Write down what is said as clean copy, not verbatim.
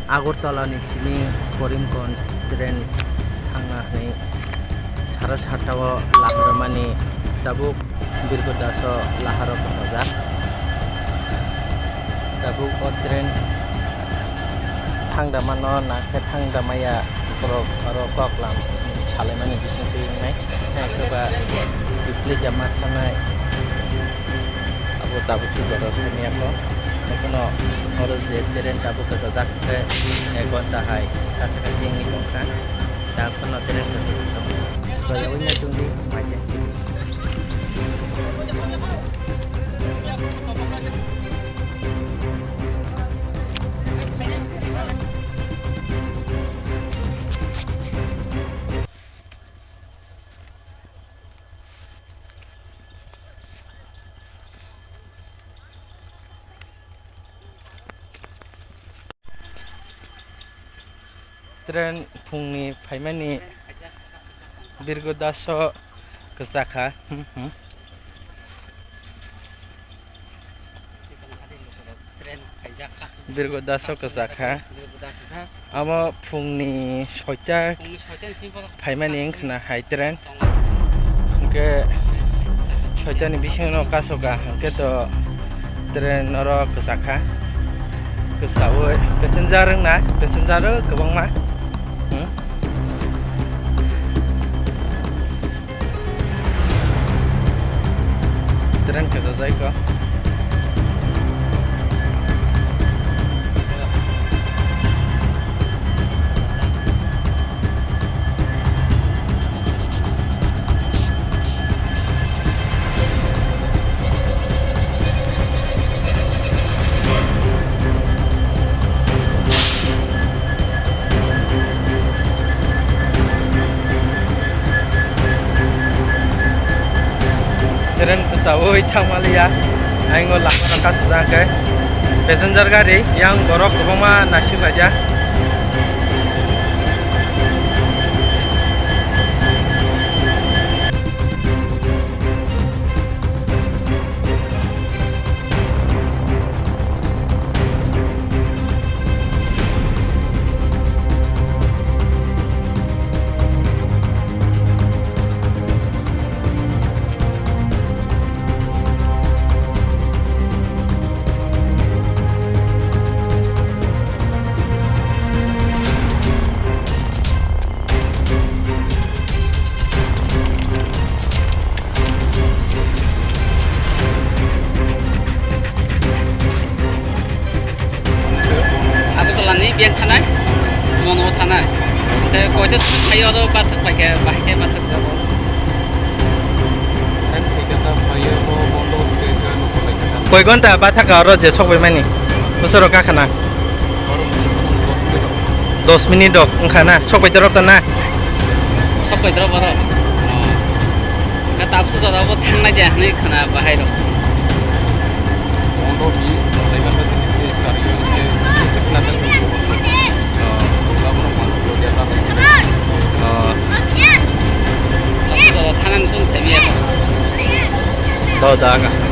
Agartala ni simi Karimganj train थांनानै 7:30 लाहारमानि Tabuk Birgodaso laharo kasajak Tabuk o train थांदामानो नाके थांदामाया borok aro koklam salaimani bising tuingnai koba display jama thanai abo tabuk sijaro saniako ekono oro je train tabuk kasajak 1 घन्टा hai kasakasi ngi tongkha da kono train kasajak so yawnya tungdi maje train phungni phaimani Birgodaso kasakha Birgodaso kasakha amo phungni 6ta phaimani khna hai train ke 6ta ni bisingno kasoga ke to train oro kasakha kesawe passenger na passenger kebangma train kasajai ko train pesawat thangmalia aingo lama kasajak passenger gari yang borok kebangma nasib aja biang tanah, mono tanah. Kayak kau itu ayo tu batuk pakai batuk jauh. Kan kita ayo mau mono ke nukur lagi. koi gonta bathak aro je sokbai mani busoro ka khana Orang sebut 10 minit dok khana sokbai dorok ta na सबै तर बर तापसु जरा अब थांना जा नै खाना बाहिर mono di sampai berapa ini stadion ini sekitar satu. Kamu nak masuk dia lah. तापसु जरा थाना कुन सेमिया do da ga